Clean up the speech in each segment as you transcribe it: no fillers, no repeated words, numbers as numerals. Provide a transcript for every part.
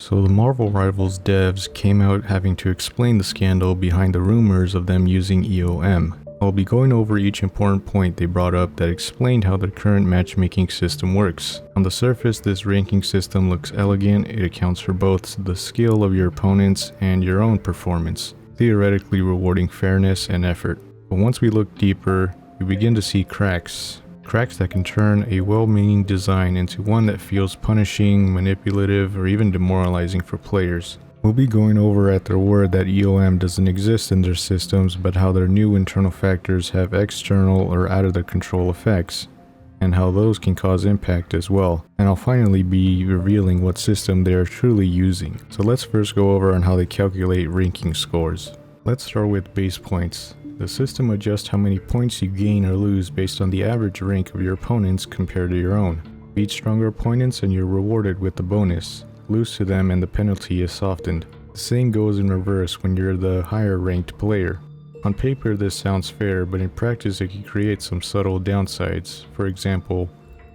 So the Marvel Rivals devs came out having to explain the scandal behind the rumors of them using EOMM. I'll be going over each important point they brought up that explained how their current matchmaking system works. On the surface, this ranking system looks elegant. It accounts for both the skill of your opponents and your own performance, theoretically rewarding fairness and effort. But once we look deeper, we begin to see cracks that can turn a well-meaning design into one that feels punishing, manipulative, or even demoralizing for players. We'll be going over at their word that EOMM doesn't exist in their systems, but how their new internal factors have external or out of their control effects, and how those can cause impact as well. And I'll finally be revealing what system they are truly using. So let's first go over on how they calculate ranking scores. Let's start with base points. The system adjusts how many points you gain or lose based on the average rank of your opponents compared to your own. Beat stronger opponents and you're rewarded with the bonus. Lose to them and the penalty is softened. The same goes in reverse when you're the higher ranked player. On paper this sounds fair, but in practice it can create some subtle downsides. For example,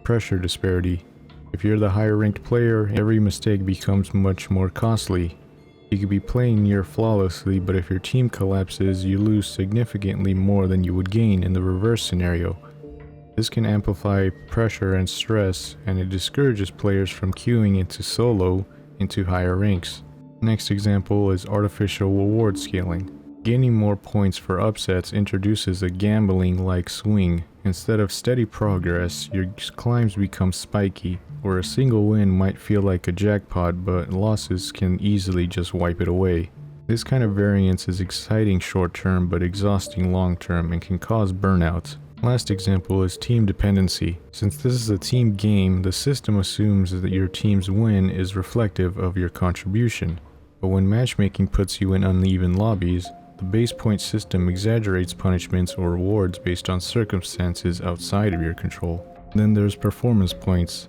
pressure disparity. If you're the higher ranked player, every mistake becomes much more costly. You could be playing near flawlessly, but if your team collapses, you lose significantly more than you would gain in the reverse scenario. This can amplify pressure and stress, and it discourages players from queuing into solo into higher ranks. Next example is artificial reward scaling. Gaining more points for upsets introduces a gambling-like swing. Instead of steady progress, your climbs become spiky, where a single win might feel like a jackpot, but losses can easily just wipe it away. This kind of variance is exciting short-term but exhausting long-term and can cause burnout. Last example is team dependency. Since this is a team game, the system assumes that your team's win is reflective of your contribution. But when matchmaking puts you in uneven lobbies, the base point system exaggerates punishments or rewards based on circumstances outside of your control. Then there's performance points.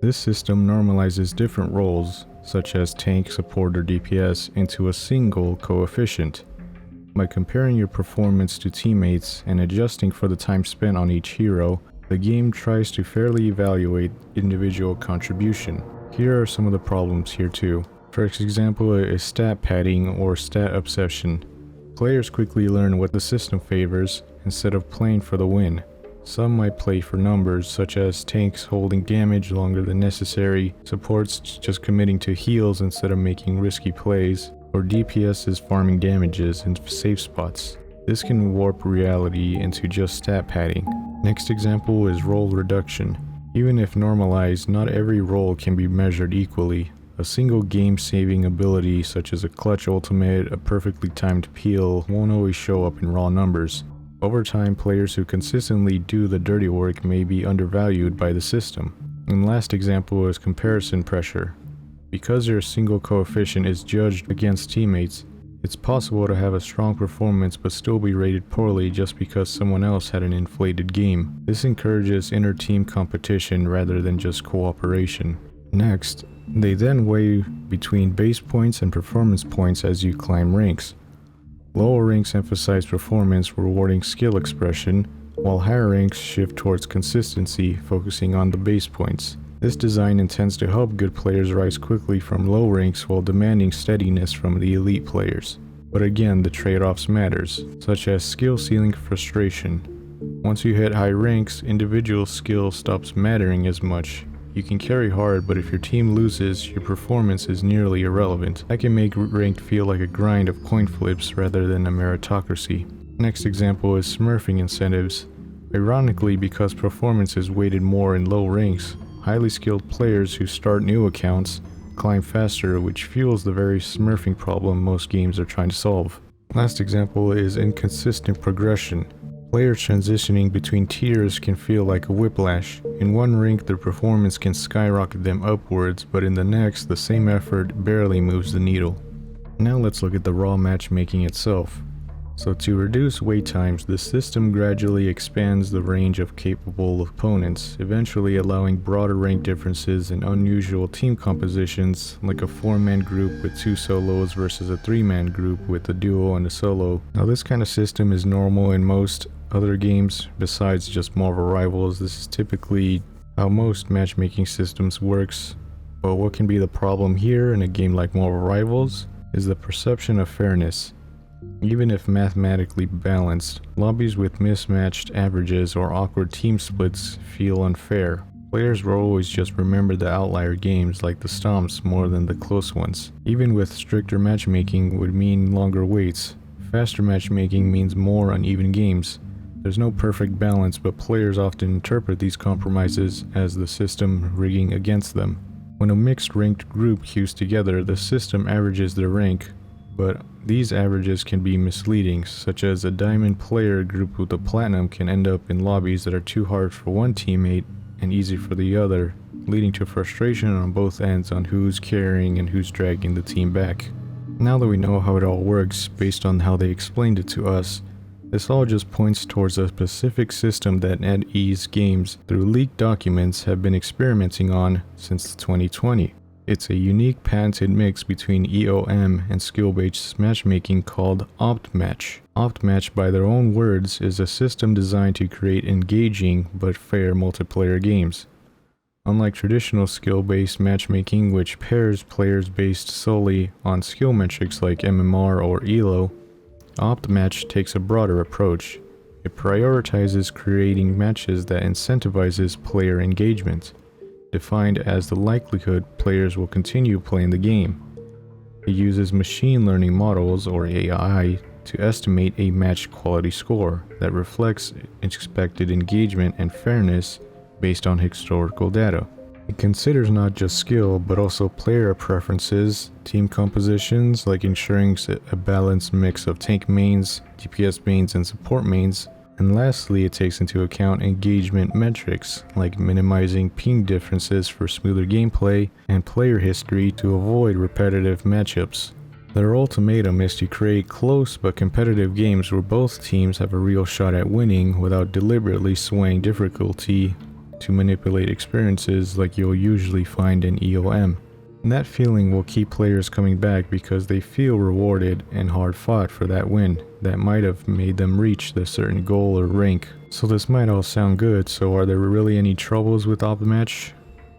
This system normalizes different roles, such as tank, support, or DPS, into a single coefficient. By comparing your performance to teammates and adjusting for the time spent on each hero, the game tries to fairly evaluate individual contribution. Here are some of the problems here too. For example, is stat padding or stat obsession. Players quickly learn what the system favors instead of playing for the win. Some might play for numbers, such as tanks holding damage longer than necessary, supports just committing to heals instead of making risky plays, or DPSs farming damages in safe spots. This can warp reality into just stat padding. Next example is role reduction. Even if normalized, not every role can be measured equally. A single game-saving ability such as a clutch ultimate, a perfectly timed peel, won't always show up in raw numbers. Over time, players who consistently do the dirty work may be undervalued by the system. And last example is comparison pressure. Because your single coefficient is judged against teammates, it's possible to have a strong performance but still be rated poorly just because someone else had an inflated game. This encourages inter-team competition rather than just cooperation. Next, they then weigh between base points and performance points as you climb ranks. Lower ranks emphasize performance, rewarding skill expression, while higher ranks shift towards consistency, focusing on the base points. This design intends to help good players rise quickly from low ranks while demanding steadiness from the elite players. But again, the trade-offs matters, such as skill ceiling frustration. Once you hit high ranks, individual skill stops mattering as much. You can carry hard, but if your team loses, your performance is nearly irrelevant. That can make ranked feel like a grind of coin flips rather than a meritocracy. Next example is smurfing incentives. Ironically, because performance is weighted more in low ranks, highly skilled players who start new accounts climb faster, which fuels the very smurfing problem most games are trying to solve. Last example is inconsistent progression. Players transitioning between tiers can feel like a whiplash. In one rank, their performance can skyrocket them upwards, but in the next, the same effort barely moves the needle. Now let's look at the raw matchmaking itself. So to reduce wait times, the system gradually expands the range of capable opponents, eventually allowing broader rank differences and unusual team compositions, like a 4-man group with 2 solos versus a 3-man group with a duo and a solo. Now this kind of system is normal in most other games besides just Marvel Rivals. This is typically how most matchmaking systems works. But what can be the problem here in a game like Marvel Rivals is the perception of fairness. Even if mathematically balanced, lobbies with mismatched averages or awkward team splits feel unfair. Players will always just remember the outlier games like the stomps more than the close ones. Even with stricter matchmaking would mean longer waits. Faster matchmaking means more uneven games. There's no perfect balance, but players often interpret these compromises as the system rigging against them. When a mixed ranked group queues together, the system averages their rank, but these averages can be misleading, such as a diamond player grouped with a platinum can end up in lobbies that are too hard for one teammate and easy for the other, leading to frustration on both ends on who's carrying and who's dragging the team back. Now that we know how it all works based on how they explained it to us, this all just points towards a specific system that NetEase Games, through leaked documents, have been experimenting on since 2020. It's a unique patented mix between EOM and skill-based matchmaking called OptMatch. OptMatch, by their own words, is a system designed to create engaging but fair multiplayer games. Unlike traditional skill-based matchmaking, which pairs players based solely on skill metrics like MMR or ELO, OptMatch takes a broader approach. It prioritizes creating matches that incentivizes player engagement, defined as the likelihood players will continue playing the game. It uses machine learning models, or AI, to estimate a match quality score that reflects expected engagement and fairness based on historical data. It considers not just skill, but also player preferences, team compositions, like ensuring a balanced mix of tank mains, DPS mains, and support mains, and lastly, it takes into account engagement metrics, like minimizing ping differences for smoother gameplay and player history to avoid repetitive matchups. Their ultimatum is to create close but competitive games where both teams have a real shot at winning without deliberately swaying difficulty to manipulate experiences like you'll usually find in EOM. And that feeling will keep players coming back because they feel rewarded and hard fought for that win that might have made them reach the certain goal or rank. So this might all sound good, so are there really any troubles with OptMatch?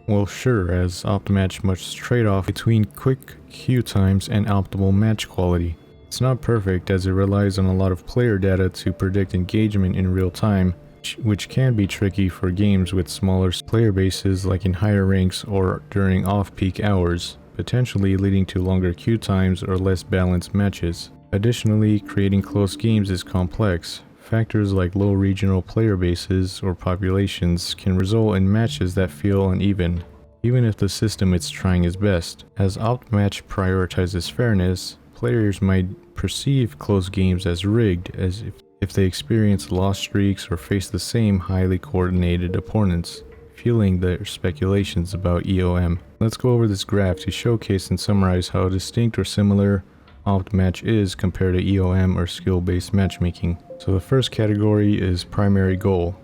Well, sure, as OptMatch must trade off between quick queue times and optimal match quality. It's not perfect as it relies on a lot of player data to predict engagement in real time, which can be tricky for games with smaller player bases like in higher ranks or during off-peak hours, potentially leading to longer queue times or less balanced matches. Additionally, creating close games is complex. Factors like low regional player bases or populations can result in matches that feel uneven, even if the system is trying its best. As OptMatch prioritizes fairness, players might perceive close games as rigged, as if they experience lost streaks or face the same highly coordinated opponents, fueling their speculations about EOM. Let's go over this graph to showcase and summarize how distinct or similar OptMatch is compared to EOM or skill-based matchmaking. So the first category is primary goal.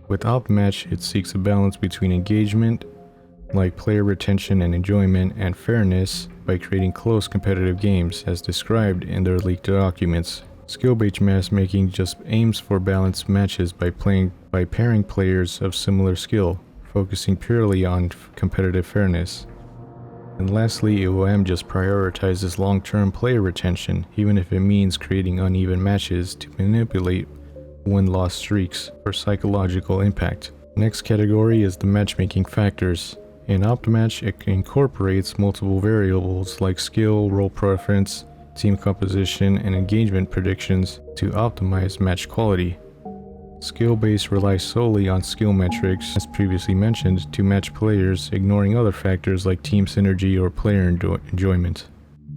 With OptMatch, it seeks a balance between engagement, like player retention and enjoyment, and fairness by creating close competitive games as described in their leaked documents. Skill-based matchmaking just aims for balanced matches by pairing players of similar skill, focusing purely on competitive fairness. And lastly, EOM just prioritizes long-term player retention, even if it means creating uneven matches to manipulate win-loss streaks for psychological impact. Next category is the matchmaking factors. In OptMatch, it incorporates multiple variables like skill, role preference, team composition, and engagement predictions to optimize match quality. Skill-based relies solely on skill metrics, as previously mentioned, to match players, ignoring other factors like team synergy or player enjoyment.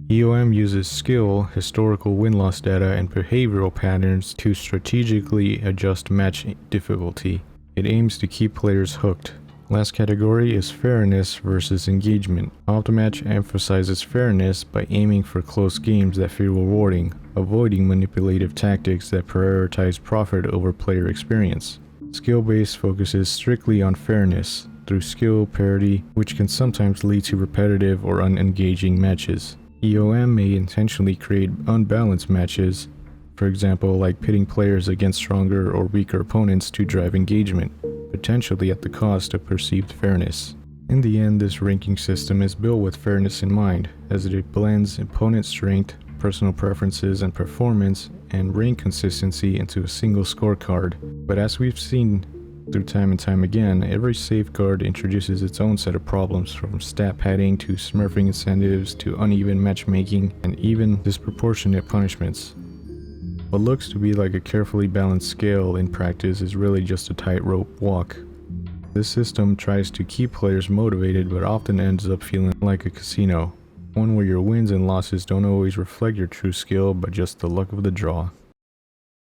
EOM uses skill, historical win-loss data, and behavioral patterns to strategically adjust match difficulty. It aims to keep players hooked. Last category is fairness versus engagement. OptMatch emphasizes fairness by aiming for close games that feel rewarding, avoiding manipulative tactics that prioritize profit over player experience. Skill-based focuses strictly on fairness through skill parity, which can sometimes lead to repetitive or unengaging matches. EOM may intentionally create unbalanced matches, for example, like pitting players against stronger or weaker opponents to drive engagement, potentially at the cost of perceived fairness. In the end, this ranking system is built with fairness in mind, as it blends opponent strength, personal preferences and performance, and rank consistency into a single scorecard. But as we've seen through time and time again, every safeguard introduces its own set of problems, from stat padding to smurfing incentives to uneven matchmaking and even disproportionate punishments. What looks to be like a carefully balanced scale in practice is really just a tightrope walk. This system tries to keep players motivated but often ends up feeling like a casino, one where your wins and losses don't always reflect your true skill but just the luck of the draw.